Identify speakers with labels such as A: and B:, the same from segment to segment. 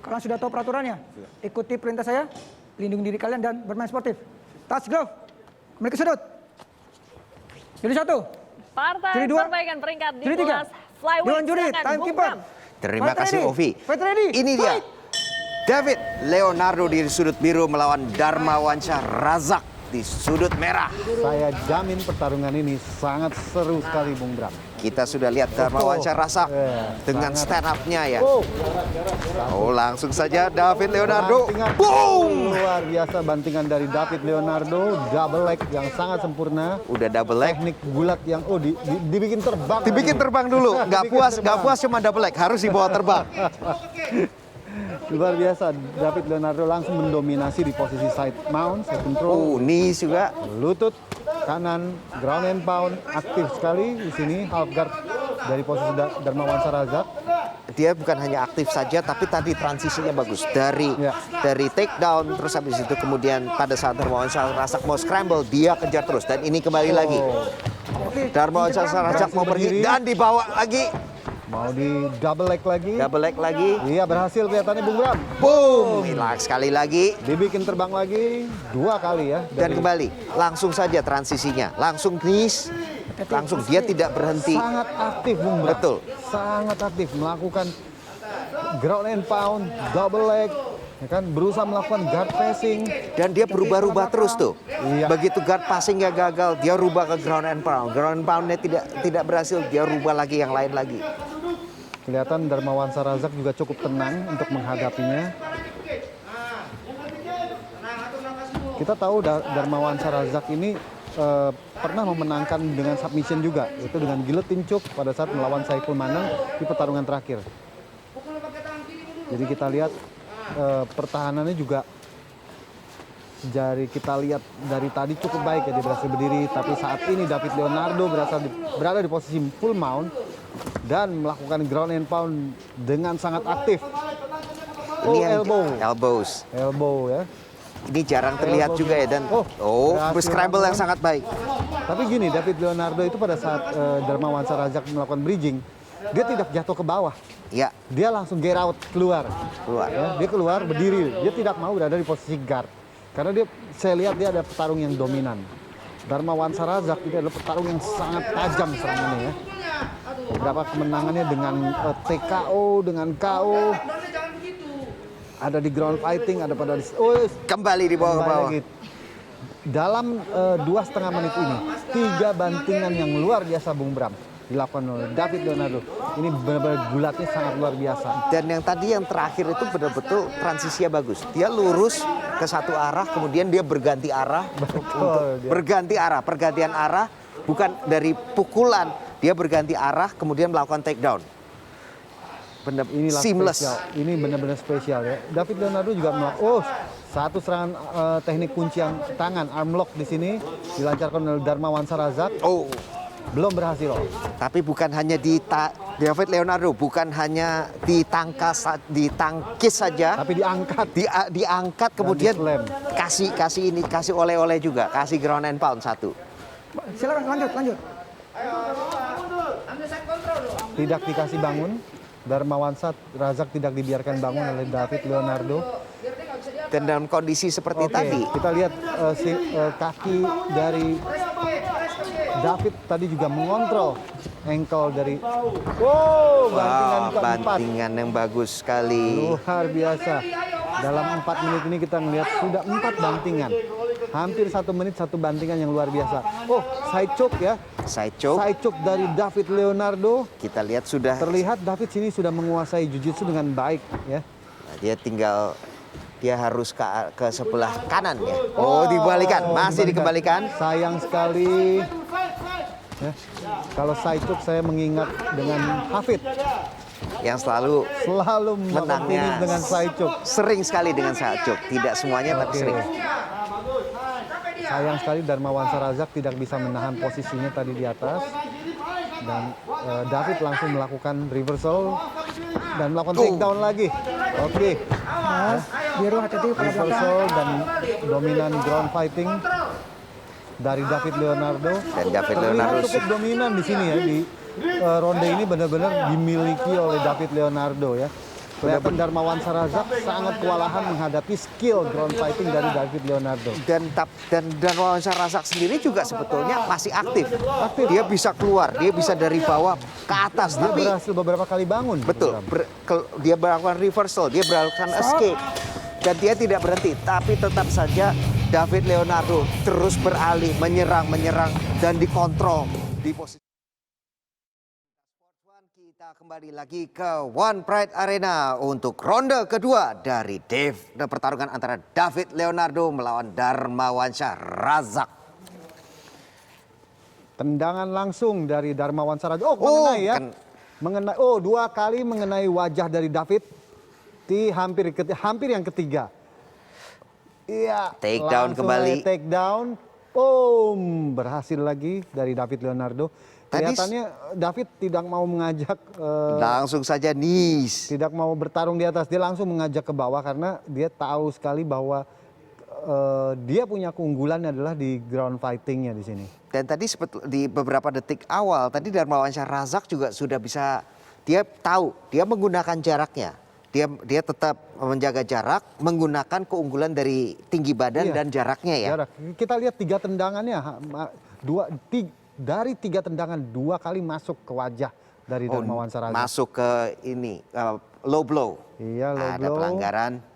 A: Kalian sudah tahu peraturannya. Ikuti perintah saya, lindungi diri kalian dan bermain sportif. Touch glove, kembali ke sudut. Juri 1.
B: Partai
A: Juri 2.
B: perbaikan peringkat di
A: Juri 3.
B: kelas flyweight.
A: Dewan juri,
B: Silakan,
A: time
B: Bung
A: keeper.
B: Bram.
C: Terima
A: Fight
C: kasih
A: ready.
C: Ovi.
A: Fight ready.
C: Ini dia.
A: Fight.
C: David Leonardo di sudut biru melawan Darmawansyah Razak di sudut merah.
D: Saya jamin pertarungan ini sangat seru sekali, Bung Bram.
C: Kita sudah lihat Darmawansyah Razak dengan stand up-nya ya. Oh, langsung saja David Leonardo.
D: Bantingan
C: Boom!
D: luar biasa bantingan dari David Leonardo, double leg yang sangat sempurna.
C: Udah double leg.
D: Teknik gulat yang dibikin terbang.
C: Dibikin terbang dulu. Nggak puas cuma double leg, harus dibawa terbang.
D: Luar biasa, David Leonardo langsung mendominasi di posisi side mount, side control.
C: Knees juga.
D: Lutut kanan, ground and pound, aktif sekali di sini, half guard dari posisi Darmawansyah Razak.
C: Dia bukan hanya aktif saja, tapi tadi transisinya bagus. Dari takedown, terus habis itu kemudian pada saat Darmawansyah Razak mau scramble, dia kejar terus. Dan ini kembali lagi. Darmawansyah Razak mau pergi dan dibawa lagi.
D: Mau di double leg lagi.
C: Double leg lagi.
D: Iya, berhasil kelihatannya, Bung Bram.
C: Boom! Sekali lagi.
D: Dibikin terbang lagi 2 kali ya.
C: Dan kembali. Langsung saja transisinya. Langsung knees. Langsung. Dia tidak berhenti.
D: Sangat aktif, Bung Bram.
C: Betul.
D: Sangat aktif melakukan ground and pound, double leg, ya kan, berusaha melakukan guard passing.
C: Dan dia berubah-ubah terus tuh.
D: Iya.
C: Begitu guard passingnya gagal, dia rubah ke ground and pound. Ground and poundnya tidak berhasil, dia rubah lagi yang lain lagi.
D: Kelihatan Darmawansyah Razak juga cukup tenang untuk menghadapinya. Kita tahu Darmawansyah Razak ini pernah memenangkan dengan submission juga, yaitu dengan guillotine choke pada saat melawan Saiful Manang di pertarungan terakhir. Jadi kita lihat pertahanannya juga kita lihat dari tadi cukup baik ya, dia berhasil berdiri, tapi saat ini David Leonardo berada di posisi full mount dan melakukan ground and pound dengan sangat aktif. Elbow ya.
C: Ini jarang terlihat juga ya, dan scramble yang sangat baik.
D: Tapi gini, David Leonardo itu pada saat Darmawansyah Razak melakukan bridging, dia tidak jatuh ke bawah.
C: Ya.
D: Dia langsung get out, keluar. Ya, dia keluar, berdiri. Dia tidak mau berada di posisi guard. Karena saya lihat dia ada petarung yang dominan. Darmawansyah Razak itu adalah petarung yang sangat tajam serangannya ya. Beberapa kemenangannya dengan TKO, dengan KO. Ada di ground fighting, ada pada
C: kembali di bawah.
D: Dalam 2,5 menit ini, 3 bantingan yang luar biasa, Bung Bram, dilakukan oleh David Leonardo. Ini benar-benar gulatnya sangat luar biasa.
C: Dan yang terakhir itu betul-betul transisinya bagus. Dia lurus ke satu arah, kemudian dia berganti arah. Pergantian arah, bukan dari pukulan. Dia berganti arah, kemudian melakukan takedown.
D: Inilah
C: seamless.
D: Ini benar-benar spesial ya. David Leonardo juga melakukan satu serangan teknik kuncian tangan, arm lock di sini dilancarkan oleh Darmawansyah Razak. Belum berhasil.
C: Tapi bukan hanya David Leonardo bukan hanya ditangkis saja,
D: tapi diangkat.
C: Diangkat kemudian kasih oleh-oleh juga, kasih ground and pound 1.
A: Silakan lanjut.
D: Tidak dikasih bangun. Darmawansyah Razak tidak dibiarkan bangun oleh David Leonardo.
C: Dan dalam kondisi seperti tadi,
D: kita lihat kaki dari David tadi juga mengontrol ankle dari
C: bantingan yang bagus sekali.
D: Luar biasa. Dalam 4 menit ini kita melihat sudah 4 bantingan. Hampir 1 menit 1 bantingan yang luar biasa. Side choke ya.
C: Side choke
D: dari David Leonardo.
C: Kita lihat sudah
D: terlihat David sini sudah menguasai jiu-jitsu dengan baik ya.
C: Nah, dia harus ke sebelah kanan ya. Dibalikan, masih dikembalikan.
D: Sayang sekali. Ya. Kalau side choke saya mengingat dengan Hafid
C: yang selalu
D: menangnya dengan side choke.
C: Sering sekali dengan side choke, tidak semuanya tapi sering.
D: Sayang sekali Darmawansyah Razak tidak bisa menahan posisinya tadi di atas. Dan David langsung melakukan reversal dan melakukan takedown lagi. Reversal dan dominan ground fighting dari David Leonardo.
C: Dan David Leonardo
D: cukup dominan di sini ya, di ronde ini benar-benar dimiliki oleh David Leonardo ya. Kelihatan Darmawansyah Razak sangat kewalahan menghadapi skill ground fighting dari David Leonardo.
C: Dan Darmawansyah Razak sendiri juga sebetulnya masih aktif. Dia bisa keluar, dia bisa dari bawah ke atas.
D: Dia
C: Tapi
D: berhasil beberapa kali bangun.
C: betul, dia melakukan reversal, dia melakukan escape. Dan dia tidak berhenti, tapi tetap saja David Leonardo terus beralih, menyerang, dan dikontrol di posisi. Kita kembali lagi ke One Pride Arena untuk ronde kedua dari pertarungan antara David Leonardo melawan Darmawansyah Razak.
D: Tendangan langsung dari Darmawansyah Razak. Mengenai ya. Mengenai, dua kali mengenai wajah dari David. Hampir yang ketiga. Iya.
C: Take down kembali.
D: Take down. Boom. Berhasil lagi dari David Leonardo. Kelihatannya David tidak mau mengajak.
C: Langsung saja knees.
D: Tidak mau bertarung di atas. Dia langsung mengajak ke bawah karena dia tahu sekali bahwa dia punya keunggulannya adalah di ground fightingnya di sini.
C: Dan tadi di beberapa detik awal, tadi Darmawansyah Razak juga sudah bisa, dia tahu, dia menggunakan jaraknya. Dia tetap menjaga jarak, menggunakan keunggulan dari tinggi badan dan jaraknya ya.
D: Jarak. Kita lihat 3 tendangannya, dari 3 tendangan 2 kali masuk ke wajah dari Darmawansyah Razak.
C: Masuk ke ini, low blow.
D: Iya, low
C: Ada
D: blow.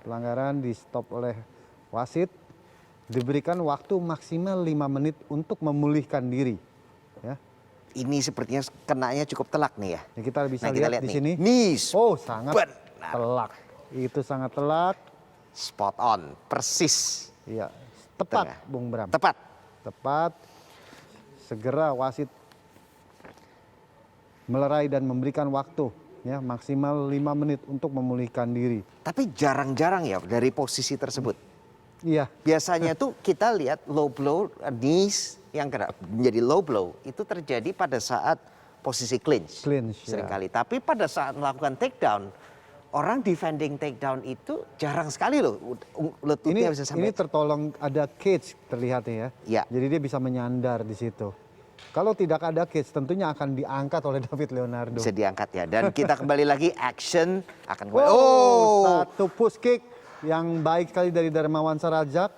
D: Pelanggaran di stop oleh wasit. Diberikan waktu maksimal 5 menit untuk memulihkan diri. Ya.
C: Ini sepertinya kenanya cukup telak nih ya.
D: Kita bisa
C: kita
D: lihat di
C: nih.
D: sini.
C: Knees.
D: Sangat telak. Itu sangat telak.
C: Spot on, persis.
D: Iya, tepat Bung Bram.
C: Tepat.
D: Segera wasit melerai dan memberikan waktu ya maksimal 5 menit untuk memulihkan diri.
C: Tapi jarang-jarang ya dari posisi tersebut.
D: Iya.
C: Biasanya tuh kita lihat low blow, knees yang menjadi low blow itu terjadi pada saat posisi clinch seringkali. Tapi pada saat melakukan takedown, orang defending takedown itu jarang sekali loh lututnya bisa sampai.
D: Ini tertolong ada cage terlihat ya.
C: Ya.
D: Jadi dia bisa menyandar di situ. Kalau tidak ada cage tentunya akan diangkat oleh David Leonardo.
C: Bisa diangkat ya. Dan kita kembali lagi action akan kembali.
D: Satu push kick yang baik sekali dari Darmawansyah Razak.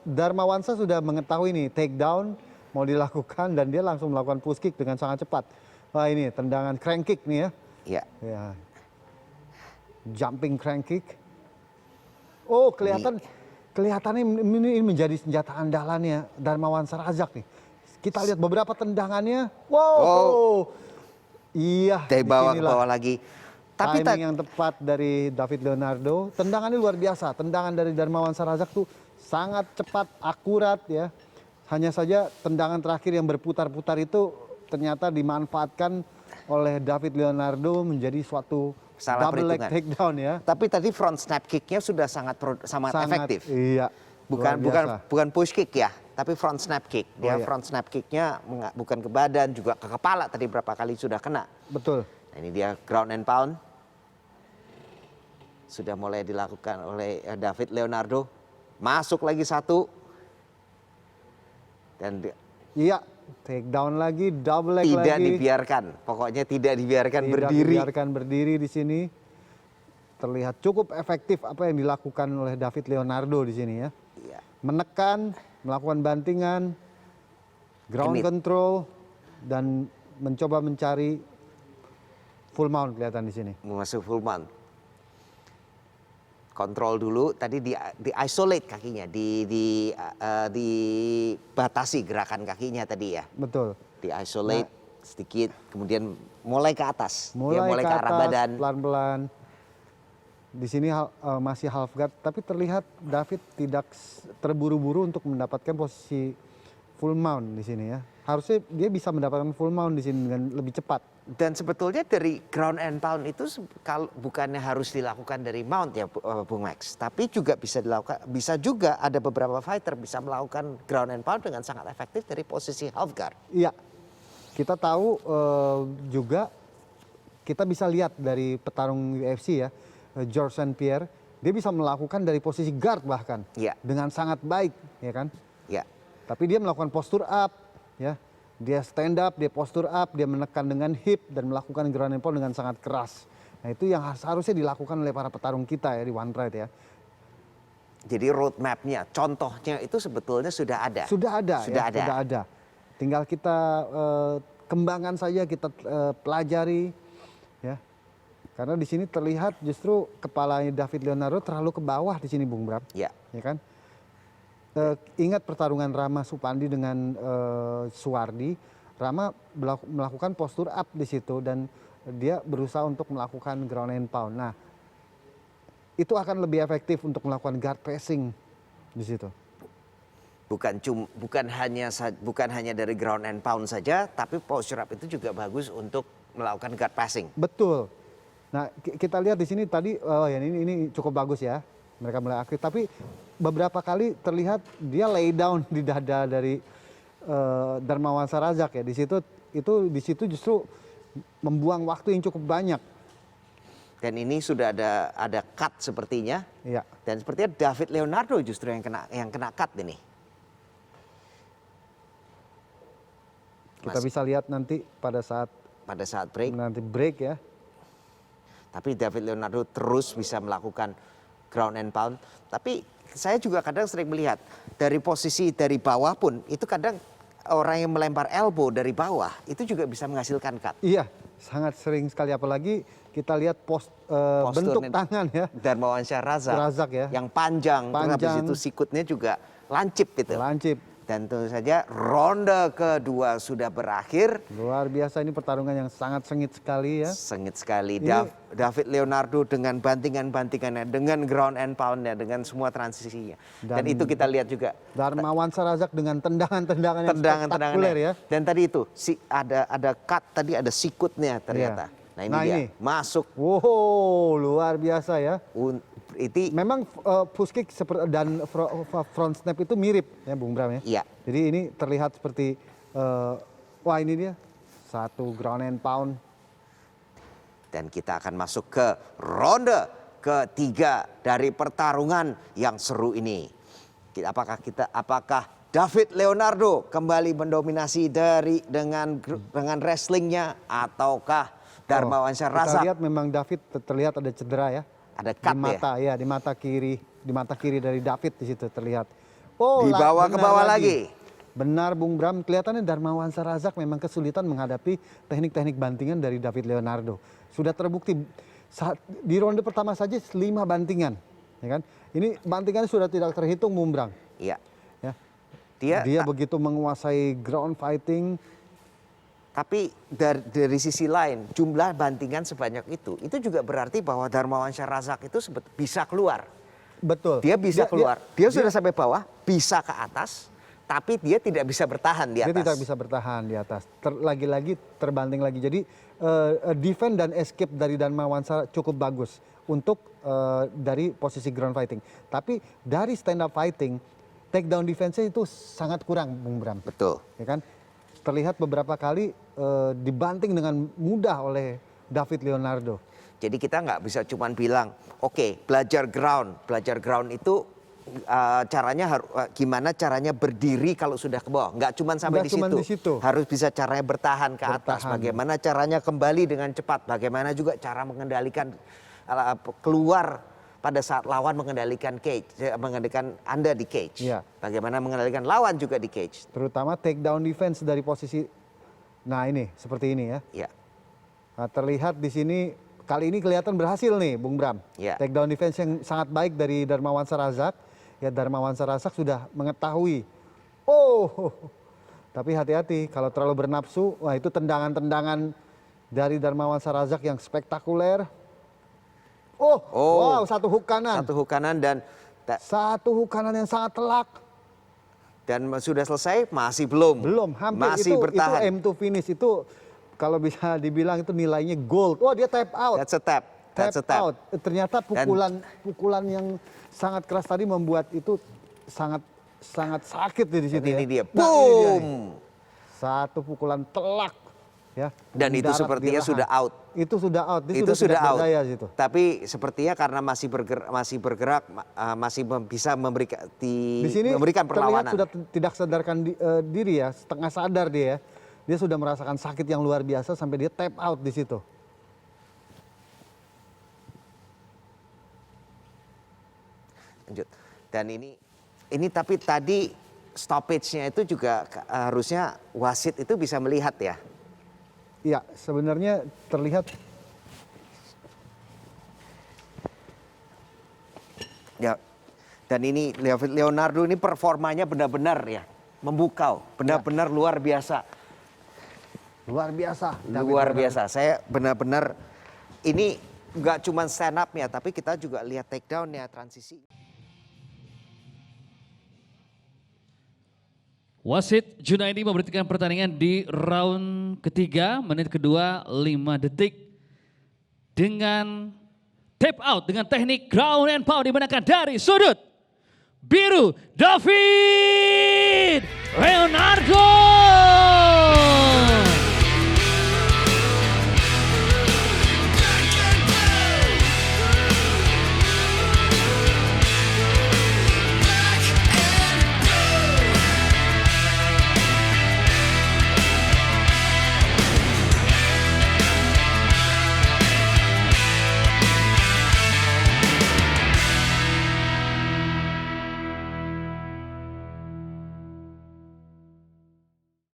D: Darmawansyah sudah mengetahui nih takedown mau dilakukan dan dia langsung melakukan push kick dengan sangat cepat. Wah ini tendangan crank kick nih ya.
C: Iya.
D: Ya. Jumping crank kick. Kelihatannya ini menjadi senjata andalannya Darmawansyah Razak nih. Kita lihat beberapa tendangannya. Iya.
C: Dari bawah ke bawah lagi.
D: Tapi timing yang tepat dari David Leonardo. Tendangannya luar biasa. Tendangan dari Darmawansyah Razak tuh sangat cepat, akurat ya. Hanya saja tendangan terakhir yang berputar-putar itu ternyata dimanfaatkan oleh David Leonardo menjadi suatu double leg takedown ya.
C: Tapi tadi front snap kicknya sudah sangat efektif.
D: Iya.
C: Bukan push kick ya, tapi front snap kick. Dia front snap kicknya bukan ke badan, juga ke kepala tadi berapa kali sudah kena.
D: Betul.
C: Nah, ini dia ground and pound. Sudah mulai dilakukan oleh David Leonardo. Masuk lagi satu. Dan
D: take down lagi, double leg lagi.
C: Tidak dibiarkan, pokoknya tidak dibiarkan berdiri.
D: Tidak dibiarkan berdiri di sini. Terlihat cukup efektif apa yang dilakukan oleh David Leonardo di sini ya.
C: Iya.
D: Menekan, melakukan bantingan, ground control, dan mencoba mencari full mount kelihatan di sini.
C: Masuk full mount. Kontrol dulu, tadi di isolate kakinya, dibatasi gerakan kakinya tadi ya.
D: Betul.
C: Di isolate sedikit, kemudian mulai ke atas.
D: Mulai
C: ke arah badan.
D: Pelan-pelan. Di sini masih half guard, tapi terlihat David tidak terburu-buru untuk mendapatkan posisi full mount di sini ya. Harusnya dia bisa mendapatkan full mount di sini dengan lebih cepat.
C: Dan sebetulnya dari ground and pound itu bukannya harus dilakukan dari mount ya Bung Max, tapi juga bisa juga ada beberapa fighter bisa melakukan ground and pound dengan sangat efektif dari posisi half guard.
D: Iya, kita tahu juga kita bisa lihat dari petarung UFC ya, George St. Pierre, dia bisa melakukan dari posisi guard bahkan dengan sangat baik, ya kan?
C: Iya.
D: Tapi dia melakukan postur up, ya. Dia stand up, dia postur up, dia menekan dengan hip dan melakukan ground and pound dengan sangat keras. Nah itu yang seharusnya dilakukan oleh para petarung kita ya di One Pride ya.
C: Jadi roadmap-nya, contohnya itu sebetulnya sudah ada.
D: Sudah ada,
C: Sudah
D: ya,
C: ada.
D: sudah ada. Tinggal kita kembangkan saja, kita pelajari, ya. Karena di sini terlihat justru kepalanya David Leonardo terlalu ke bawah di sini, Bung Bram.
C: Ya.
D: Ya kan? Ingat pertarungan Rama Supandi dengan Suwardi. Rama melakukan postur up di situ dan dia berusaha untuk melakukan ground and pound. Nah, itu akan lebih efektif untuk melakukan guard pressing di situ.
C: Bukan hanya dari ground and pound saja, tapi posture up itu juga bagus untuk melakukan guard passing.
D: Betul. Nah, kita lihat di sini tadi, ya ini cukup bagus ya. Mereka mulai aktif, tapi beberapa kali terlihat dia lay down di dada dari Darmawan Sarazak ya. Di situ justru membuang waktu yang cukup banyak.
C: Dan ini sudah ada cut sepertinya.
D: Iya.
C: Dan sepertinya David Leonardo justru yang kena cut ini.
D: Kita bisa lihat nanti pada saat
C: break.
D: nanti break ya.
C: Tapi David Leonardo terus bisa melakukan ground and pound. Tapi saya juga kadang sering melihat dari posisi dari bawah pun itu kadang orang yang melempar elbow dari bawah itu juga bisa menghasilkan cut.
D: Iya, sangat sering sekali, apalagi kita lihat bentuk tangan ya.
C: Darmawan Razak
D: ya.
C: Yang panjang. Terus habis itu sikutnya juga lancip gitu.
D: Lancip.
C: Dan tentu saja ronde kedua sudah berakhir.
D: Luar biasa, ini pertarungan yang sangat sengit sekali ya.
C: Sengit sekali. David Leonardo dengan bantingan-bantingannya, dengan ground and pound-nya, dengan semua transisinya. Dan itu kita lihat juga.
D: Darmawan Sarazak dengan tendangan-tendangan yang spektakuler ya.
C: Dan tadi itu ada cut, tadi ada sikutnya ternyata.
D: Iya.
C: Nah ini dia, masuk.
D: Wow, luar biasa ya. Memang push kick dan front snap itu mirip ya Bung Bram ya.
C: Iya.
D: Jadi ini terlihat seperti wah ini dia satu ground and pound.
C: Dan kita akan masuk ke ronde ketiga dari pertarungan yang seru ini. Apakah David Leonardo kembali mendominasi dengan wrestlingnya, ataukah Darmawan Razak?
D: Kita lihat memang David terlihat ada cedera ya.
C: Ada cut
D: di mata ya, di mata kiri dari David di situ terlihat.
C: Dibawa ke bawah lagi.
D: Benar Bung Bram, kelihatannya Darmawan Sarazak memang kesulitan menghadapi teknik-teknik bantingan dari David Leonardo. Sudah terbukti di ronde pertama saja 5 bantingan, ya kan? Ini bantingannya sudah tidak terhitung Bung Bram.
C: Iya.
D: Ya. Dia begitu menguasai ground fighting.
C: Tapi dari sisi lain, jumlah bantingan sebanyak itu juga berarti bahwa Darmawan Razak itu bisa keluar.
D: Betul.
C: Dia bisa keluar. Dia sudah sampai bawah, bisa ke atas, tapi dia tidak bisa bertahan di atas.
D: Dia tidak bisa bertahan di atas. Lagi-lagi terbanting lagi. Jadi defend dan escape dari Darmawan cukup bagus untuk dari posisi ground fighting. Tapi dari stand up fighting, takedown defense-nya itu sangat kurang, Bung Bram.
C: Betul.
D: Ya kan? Terlihat beberapa kali dibanting dengan mudah oleh David Leonardo.
C: Jadi kita nggak bisa cuma bilang, oke, belajar ground itu gimana caranya berdiri kalau sudah ke bawah. Nggak cuma sampai di situ. Harus bisa caranya bertahan ke atas. Bagaimana caranya kembali dengan cepat. Bagaimana juga cara mengendalikan keluar pada saat lawan mengendalikan Anda di cage.
D: Ya.
C: Bagaimana mengendalikan lawan juga di cage.
D: Terutama takedown defense dari posisi, nah ini seperti ini ya.
C: Ya.
D: Nah, terlihat di sini kali ini kelihatan berhasil nih Bung Bram.
C: Ya.
D: Takedown defense yang sangat baik dari Darmawan Sarazak. Ya Darmawan Sarazak sudah mengetahui. Tapi hati-hati kalau terlalu bernafsu, wah itu tendangan-tendangan dari Darmawan Sarazak yang spektakuler. Wow, satu hook kanan. Satu hook kanan yang sangat telak.
C: Dan sudah selesai? Masih belum.
D: Hampir
C: masih bertahan.
D: Itu aim to finish itu kalau bisa dibilang itu nilainya gold. Dia tap out.
C: That's a tap.
D: Out. Ternyata pukulan yang sangat keras tadi membuat itu sangat sakit di situ.
C: Ini dia.
D: Boom.
C: Nah, ini dia.
D: Satu pukulan telak. Ya,
C: dan itu sepertinya sudah out.
D: Itu sudah out.
C: Itu sudah out.
D: Situ.
C: Tapi sepertinya karena masih bergerak, masih bisa memberikan perlawanan.
D: Terlihat sudah tidak sadarkan diri ya, setengah sadar dia. Dia sudah merasakan sakit yang luar biasa sampai dia tap out di situ.
C: lanjut. Dan ini tapi tadi stoppage-nya itu juga harusnya wasit itu bisa melihat ya.
D: Iya, sebenarnya terlihat.
C: Ya. Dan ini Leonardo ini performanya benar-benar ya memukau, benar-benar luar biasa.
D: Luar biasa.
C: Luar biasa. Saya benar-benar ini nggak cuma stand up-nya, tapi kita juga lihat takedown-nya, transisi.
B: Wasit Junaidi memberhentikan pertandingan di round ketiga, menit kedua 5 detik. Dengan tap out dengan teknik ground and pound dimenangkan dari sudut biru David Leonardo.